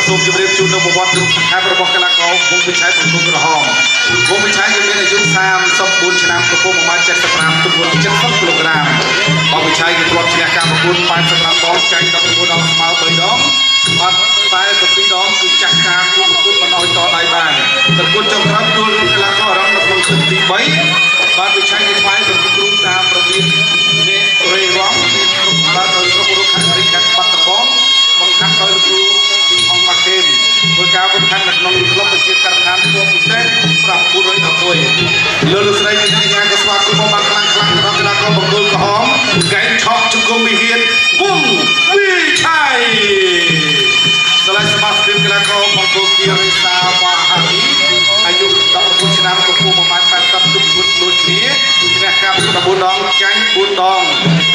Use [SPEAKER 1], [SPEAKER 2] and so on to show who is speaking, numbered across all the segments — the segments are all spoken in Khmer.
[SPEAKER 1] សូមជម្រាបជូននៅប្រវត្តិរូបសង្ខេបរបស់កីឡាករវងវិឆ័យប្រគំក្រហមវងវិឆ័យគឺមានអាយុ34ឆ្នាំកម្ពស់1.75 ទម្ងន់70 គីឡូក្រាមបងវិឆ័យគឺធ្លាប់ឈ្នះការប្រកួត85ដងចាញ់19ដងស្មើ3ដងបាត់42ដងគឺចាស់ការគូប្រកួតមិនឲ្យតដៃបានប្រកួតចុងក្រោយដួលរូបកីឡាករអារម្មណ៍នៅក្នុងទឹកទី3បាទវិឆ័យគឺស្វែងរកគ្រូតាមរបៀបអ្នករេរ៉ង់មានគ្រប់បាទដោយស្រុករកខាងរីកាត់បាត់ដំបងបង្ហាត់ដោយគ្រូអង្គម៉ាខេមធ្វើការបង្ហាត់នៅក្នុងក្លឹបប្រជាការដ្ឋានគួរពិសេស911លើលោកស្រីមានកញ្ញាក៏ស្វាគមន៍មកបានខ្លាំងៗដល់កីឡាករបង្គោលក្រហមកែងឆក់ជង្គង់វិហារវងវិឆ័យដល់ហើយសមាជិកកីឡាករបង្គោលគីរិសាវ៉ាហានីអាយុ19ឆ្នាំកម្ពស់1.80 ទម្ងន់ដូចគ្នាឈ្នះការប្រកួត14ដងចាញ់4ដង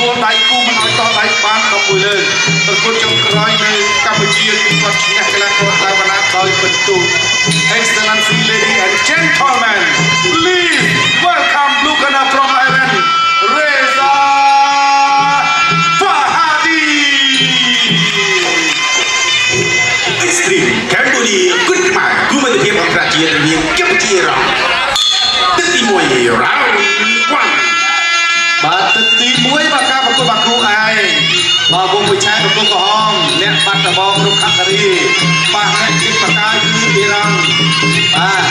[SPEAKER 1] ដួលដៃគូមិនឲ្យតដៃបាន11លើកប្រកួតចុងក្រោយនៅកម្ពុជាគឺគាត់ឈ្នះកីឡាករតាវណ្ណាដោយពិន្ទុ Excellency ladies and gentlemen please welcome Blue Corner from Iran Reza Fahadi
[SPEAKER 2] Extreme Cambodia គុណខ្មែរគូមិត្តភាពអន្តរជាតិរវាងកម្ពុជារងទឹកទី1 round 1
[SPEAKER 1] បាទទឹកទី1បាទការប្រកួតបាគូឯងបាទវងវិឆ័យប្រកួតក្រហមអ្នកបាត់ដំបងរុក្ខការីប៉ះអ្នកជិតបកាយគឺអ៊ីរ៉ង់បាទ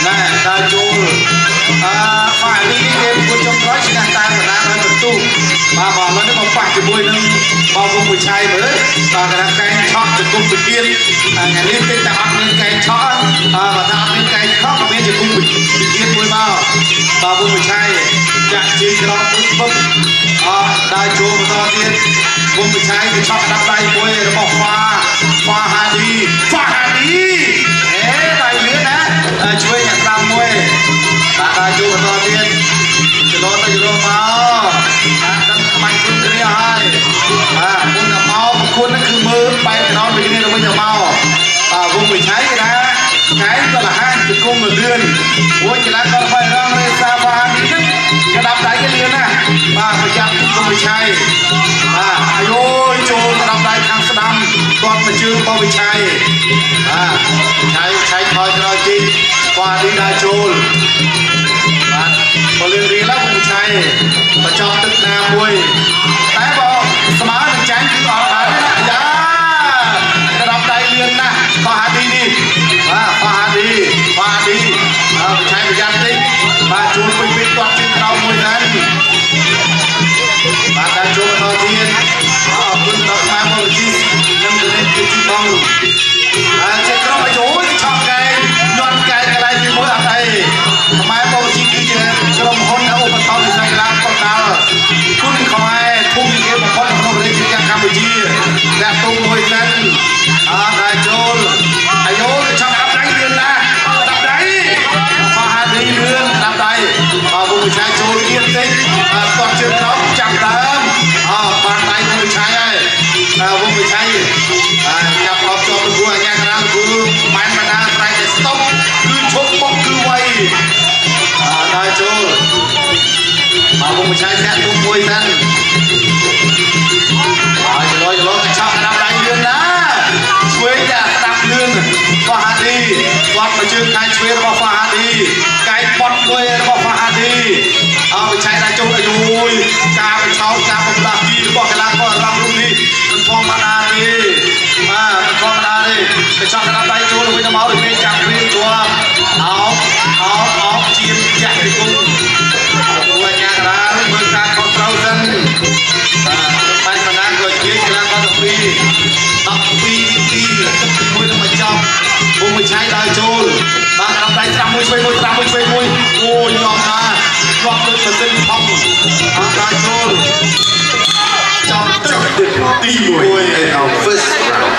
[SPEAKER 1] ណែដល់ចូលហ្វាលីនេះគេប្រកួតចុងក្រោយឈ្នះតែបណ្ដាដោយបន្ទុកបាទឥឡូវនេះមកប៉ះជាមួយនឹងបងវងវិឆ័យមើលបាទកណ្ដាលកែងឆក់ទៅគុំវិធានថ្ងៃនេះតិចតែអត់មានកែងឆក់បើថាអត់មានកែងឆក់ក៏មានជាគុំវិធានមួយមកបាទវងវិឆ័យចាក់ជើងក្រោមមួយពឹបដើរចូលបន្តទៀតវងវិឆ័យគឺឆក់ដាក់ដៃមួយរបស់ហ្វាហាឌីដៃលឿនណាជួយអ្នកតាមមួយបាទដើរចូលបន្តទៀតចលោទៅចលោមកដាក់បាញ់គុណគ្នាហើយមុនទៅមកប្រគួតនេះគឺមើលបែបកណ្ដោនពីគ្នាទៅវិញទៅមកវងវិឆ័យគេថាថ្ងៃក៏លះហាជង្គង់លឿនមួយកីឡាករបាយរងរេសាវ៉ានេះក្តាប់ដៃគេលឿនណាបាទប្រយ័ត្នវងវិឆ័យបាទអាយចូលក្តាប់ដៃខាងស្ដាំគាត់មកជើងបងវិឆ័យបាទឆៃថយក្រោយជីវ៉ានេះដើរចូលបាទបលឿនរៀងឡើងវងវិឆ័យបញ្ចប់ទឹកណាមួយតែបងស្មើនឹងចាញ់គឺអត់បានទេណាយ៉ាក្តាប់ដៃលឿនណាស់ហ្វាហាឌីនេះបាទហ្វាហាឌីវិឆ័យប្រយ័ត្នតិចបាទជួលពេញគាត់ជើងក្រោមមួយដែរបាទដើរចូលបន្តទៀតអរគុណដល់ខ្មែរមកជីនិងទៅនេះជាជីបងជាក្រុមអាយុឆក់កែញ័នកែកន្លែងទី1អត់អីខ្មែរមកជីគឺជាក្រុមហ៊ុនឧបត្ថម្ភវិស័យកីឡាប៉ុណ្ណាគុណខ្មែរភូមិគេបំផុតក្នុងប្រទេសកម្ពុជាដែលទុំមួយហ្នឹងដើរចូលអាយុឆក់ដាក់ដៃលឿនណាដាក់ដៃហ្វាហាឌីលឿនដាក់ដៃវងវិឆ័យចូលទៀតតិចគាត់ជើងក្រោមចាប់ដើមបានដៃវងវិឆ័យហើយវងវិឆ័យចាប់អបជាប់ទៅគូអាញាក្រាមគូម៉ែនបណ្ដាស្រែកតែស្តុបគឺឈប់បុកគឺវៃដើរចូលវងវិឆ័យធាក់ទុំមួយសិនចលោទៅឆក់ដាក់ដៃលឿនណាឆ្វេងតែស្ដាប់លឿនហ្វាហាឌីគាត់មកជើងកាយឆ្វេងរបស់ហ្វាហាឌីកាយប៉ុតមួយរបស់ហ្វាហាឌីវិឆ័យដាក់ចូលអាយុការបញ្ឆោតការបំលាស់ទីរបស់កីឡាកររំលំនេះមិនធម្មតាទេបាទមិនធម្មតាទេទៅឆក់ដាក់ដៃចូលវិញទៅមកដូចនេះចាប់ព្រៀងជាប់អោបជាចាក់ពីគុំពួកអាញាក្រាមើលការខុសត្រូវសិនបាទបាញ់បណ្ដាក៏ជាកីឡាករ12វិធីទឹកទី1នឹងបញ្ចប់វងវិឆ័យដើរចូលបាទដល់ដៃត្រាំមួយឆ្វេងមួយត្រាំមួយឆ្វេងមួយអូយយកណាគាត់ដូចប្រសិទ្ធធំដើរចូលចាប់ទឹកទី1
[SPEAKER 2] in our first round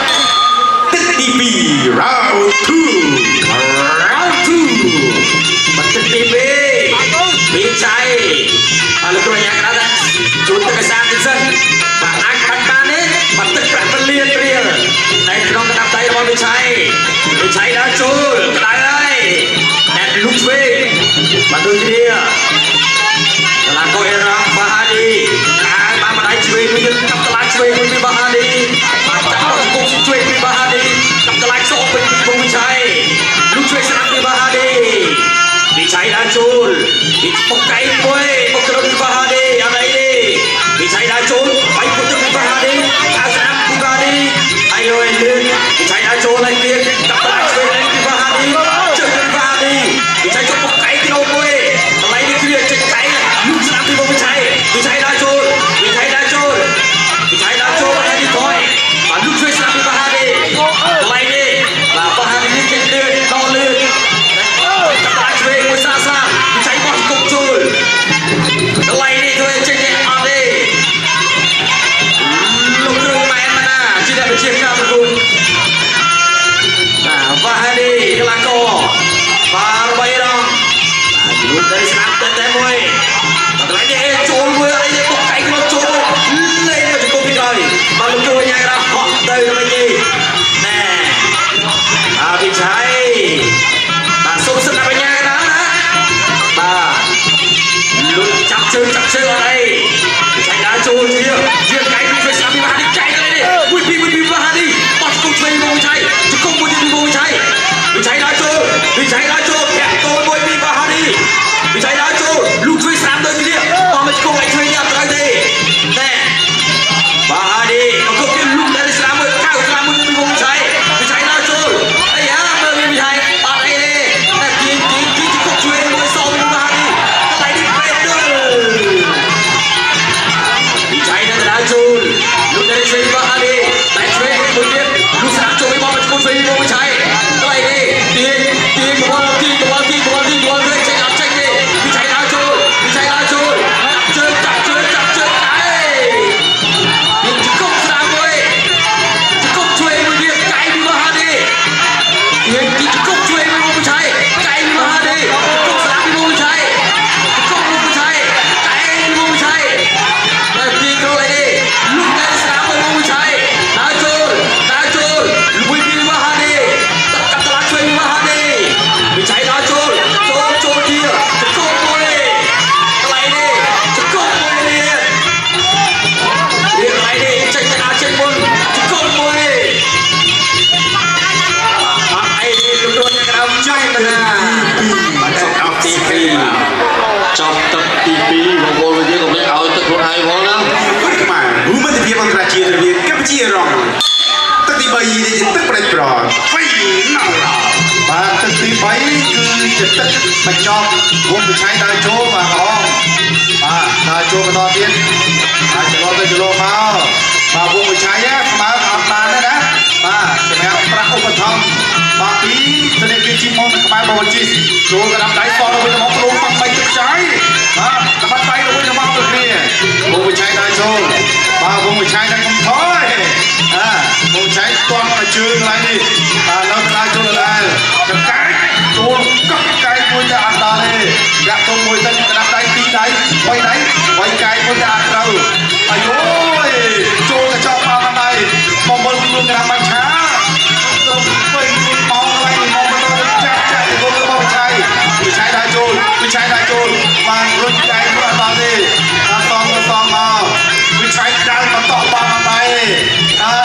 [SPEAKER 2] ទឹកទី2 round 2
[SPEAKER 3] បន្ទឹកទី2វិឆ័យលោកគ្រូអាញាក្រាមជួនទឹកឯសាទៀតសិនបាទអាចបាត់បានទេបាត់ទឹកប្រាក់ពលានរៀលនៅក្នុងកណ្ដាប់ដៃរបស់វិឆ័យដើរចូលក្តៅហើយអ្នកលុកឆ្វេងបាទដូចគ្នាកន្លងក៏អេរ៉ង់ហ្វាហាឌីបានម្ដាយឆ្វេងមួយចាប់កន្លងឆ្វេងមួយពីហ្វាហាឌីបាទចាប់គុំឆ្វេងពីហ្វាហាឌីចាប់កន្លង này kia cặp lại chơi này đi vào đi chơi đi vào đi bị cháy chụp một cái đâu môi lấy đi kia chơi cái lúc làm đi bị cháy đã trôi bị cháy đã trôi này đi thôi mà lúc chơi làm đi vào đi lấy đi là vào đi cái lên đo lên cặp lại chơi ngồi xa bị cháy bọt cục trôi lấy đi thôi chơi cái đi lúc chơi mày mà chỉ để chia ra một cùng Fahadi kelako baru bayar dong dulu dari senam tete boy setelah ini cul boy ada yang kok kayak gitu cul lain aja kok kali malu kau yang rahok dari lagi nah habis cai masuk senapnya ke dalam nah lu chặt chơi ở đây cai đã cul dia cai đi phải senam Fahadi cai cái này đi Fahadi bắt cùng chơi vô cai không muốn đi vô cai bị cháy đã trôi kẹt tôi môi đi vào đi bị cháy đã trôi lúc chơi sáng tới kia mà mình không lại chơi nhau tới đây nè vào đi mà không biết lúc đấy sáng mới cao sáng mới đi vùng cháy bị cháy đã trôi đây á mới bị cháy ở đây đi nè tí không chơi mới sau đi vào đi cái này đi về nữa bị cháy đã trôi lúc đấy chơi vào đi tại chơi không biết lúc sáng trôi mà mình không chơi đi vùng cháy cái này đi tiền của bọn chơi tranh đi bị cháy đã trôi chặt chơi cái nhưng chỉ không sao thôi chỉ không chơi với việc cái đi vào đi tiền chỉ không chơi với bọn cháy cái đi vào đi không sao đi bọn cháy không bọn cháy cái đi bọn cháy là tiền đâu lại đi lúc này sao với bọn cháy đã trôi lui đi vào đi tất cả các chơi vào đi bị cháy đã trôi kiaจะโกงมวยอะไรดิจะโกงมวยเรียกอะไรดิใจจะอาเชียงบนจะโกงมวยไอ้นี่ลูกโดนยังเราใจมันนะมันสอบตีปีจอบตัดตีปีของโบราณก็ไม่เอาตัดคนไทยพอแล้ว
[SPEAKER 2] Quyết mà Women thì bằng ra chia việc cấp chia rong tất đi bay đi tất bật tròn phải nào là
[SPEAKER 1] បាទទឹកទី3គឺជាទឹកបញ្ចប់វងវិឆ័យដើរចូលបាទបងបាទដើរចូលបន្តទៀតហើយចន្លោះទៅចន្លោះមកបាទវងវិឆ័យស្មើអត់បានទេណាបាទសម្រាប់ប្រាក់ឧបត្ថម្ភបាទពីធនាគារជីម៉ុងនិងក្បែរបូជីសចូលកណ្ដាប់ដៃសល់ទៅវិញមកខ្លួនបាក់3ទឹកចៃបាទក្បាត់ដៃទៅវិញមកទៅគ្នាវងវិឆ័យដើរចូលបាទវងវិឆ័យនឹងកំថយវងវិឆ័យទាន់ជើងឡើងនេះបាទនៅដើរចូលដល់ចង្កេះចូលកក់កាយមួយតែអត់ដល់ទេដាក់ទៅមួយទៅក្តាប់ដៃ2ដៃ3ដៃវាយកាយមួយតែអត់ត្រូវអាយយចូលកញ្ចក់មកដៃបំបុលខ្លួនក្តាប់បាញ់ឆាទៅពេញមកកន្លែងមកទៅចាក់ទៅរបស់វិឆ័យដើរចូលបានរុញកាយមួយអត់ដល់ទេដល់សងមកវិឆ័យដើរបន្តបានដៃ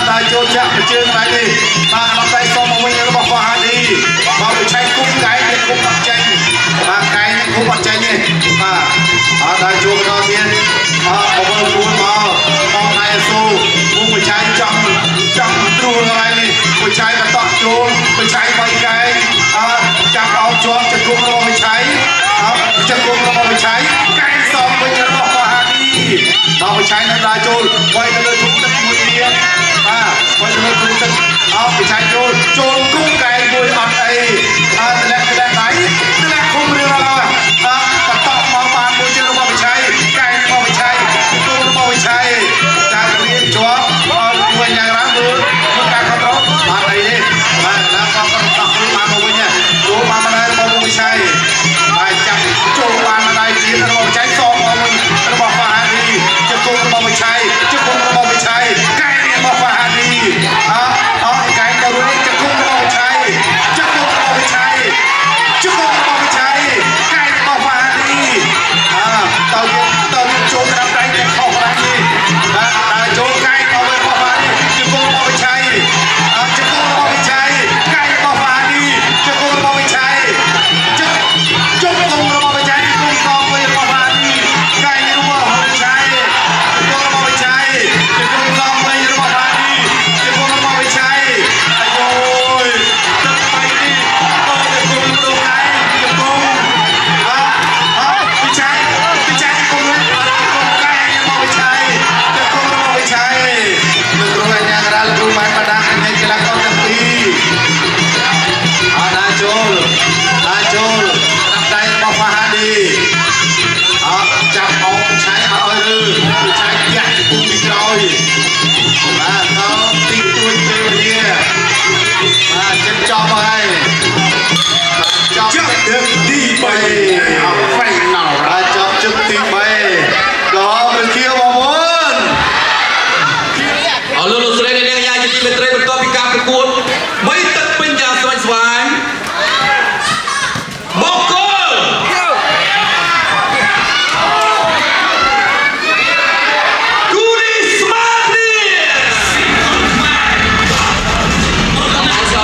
[SPEAKER 1] ដើរចូលចាក់ទៅជើងដៃនេះបាទដល់ដៃសងមកវិញរបស់ Fahadi មកវិឆ័យគុំកាយនេះគុំអត់ចេញបាទកាយនេះគុំអត់ចេញទេបាទដើរចូលបន្តទៀតបបលខ្លួនមកដៃស៊ូគុំវិឆ័យចង់ត្រួតកន្លែងនេះវិឆ័យបន្តចូលវិឆ័យវាយកាយចាប់អោបជាប់ចង្គុំរបស់វិឆ័យចង្គុំរបស់វិឆ័យកាយសងវិញរបស់ Fahadi ដល់វិឆ័យនៅដើរចូលវាយទៅលើធុងទឹកមួយទៀតវាយទៅលើធុងទឹកវិឆ័យចូលគុំកាយមួយអត់អីតម្លាក់ដៃតម្លាក់គុំរឿងឡើយបន្តមកបានមួយជើងរបស់វិឆ័យកាយរបស់វិឆ័យគុំរបស់វិឆ័យតាមរៀនជាប់វិញយ៉ាងណាមើលការគ្រប់គ្រងបានអីទេបាទដល់ក៏បន្តខ្លួនបានមកវិញចូលបានមកដែររបស់វិឆ័យហើយចាប់ចូលបានមកដែរទៀតរបស់វិឆ័យសងមកវិញរបស់ Fahadi ជាគុំរបស់វិឆ័យកាយរបស់ Fahadi កាយទៅវិញជាគុំរបស់ 3
[SPEAKER 2] เอาไฟเงา
[SPEAKER 1] អាចចាប់ជឹកទី3ក៏ព្រះជាបងប្អូន
[SPEAKER 3] អរលោកស្រីអ្នកនាងយាយជាទីមេត្រីបន្ទាប់ពីការប្រកួតបីទឹកពេញយ៉ាងស្វាញ់ស្វាញបកគោលគូរីស្មាតនេះអរ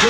[SPEAKER 3] គុណ